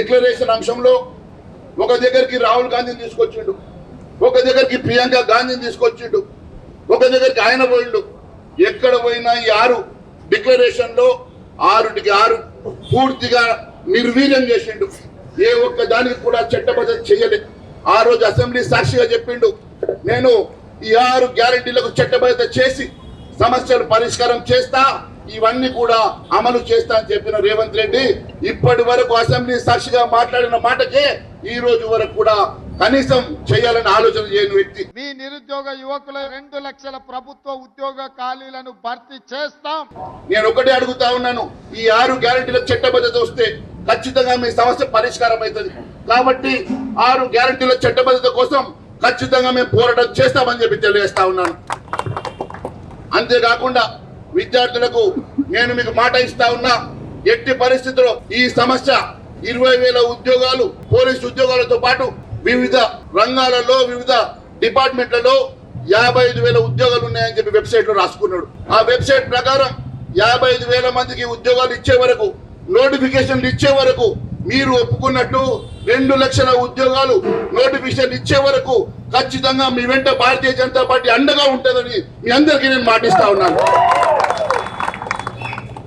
Declaration అంశంలో ఒక దగ్గరికి రాహుల్ గాంధీని తీసుకొచ్చిండు, ఒక దగ్గరికి ప్రియాంక గాంధీని తీసుకొచ్చిండు, ఒక దగ్గరికి ఆయన పోయిండు. ఎక్కడ పోయినా ఈ 6 డిక్లరేషన్ లో 6టికి 6 పూర్తిగా నిర్వీర్యం చేసిండు. ఏ ఒక్క దానికి కూడా చట్టబద్ధత చేయలేదు. ఆ రోజు అసెంబ్లీ సాక్షిగా చెప్పిండు, నేను ఈ 6 గ్యారెంటీలకు చట్టబద్ధత చేసి సమస్యలు పరిష్కారం చేస్తా, ఇవన్నీ కూడా అమలు చేస్తా అని చెప్పిన రేవంత్ రెడ్డి ఇప్పటి వరకు అసెంబ్లీ సాక్షిగా మాట్లాడిన మాటకే ఈ రోజు వరకు కూడా కనీసం చేయాలని ఆలోచన చేయని వ్యక్తి. మీ నిరుద్యోగ యువకుల 2 లక్షల ప్రభుత్వ ఉద్యోగ ఖాళీలను భర్తీ చేస్తాం. నేను ఒకటే అడుగుతా ఉన్నాను, ఈ 6 గ్యారెంటీలకు చట్టబద్ధత వస్తే ఖచ్చితంగా మీ సమస్య పరిష్కారం అవుతుంది. కాబట్టి 6 గ్యారెంటీల చట్టబద్ధత కోసం ఖచ్చితంగా మేము పోరాటం చేస్తామని చెప్పి తెలియజేస్తా ఉన్నాను. అంతేకాకుండా విద్యార్థులకు నేను మీకు మాట ఇస్తా ఉన్నా, ఎట్టి పరిస్థితుల్లో ఈ సమస్య 20,000 ఉద్యోగాలు పోలీసు ఉద్యోగాలతో పాటు వివిధ రంగాలలో వివిధ డిపార్ట్మెంట్లలో 55,000 ఉద్యోగాలు ఉన్నాయని చెప్పి వెబ్సైట్ లో రాసుకున్నాడు. ఆ వెబ్సైట్ ప్రకారం 55,000 మందికి ఉద్యోగాలు ఇచ్చే వరకు, నోటిఫికేషన్లు ఇచ్చే వరకు, మీరు ఒప్పుకున్నట్టు 2 లక్షల ఉద్యోగాలు నోటిఫికేషన్ ఇచ్చే వరకు ఖచ్చితంగా మీ వెంట భారతీయ జనతా పార్టీ అండగా ఉంటుందని మీ అందరికీ నేను మాటిస్తా ఉన్నాను.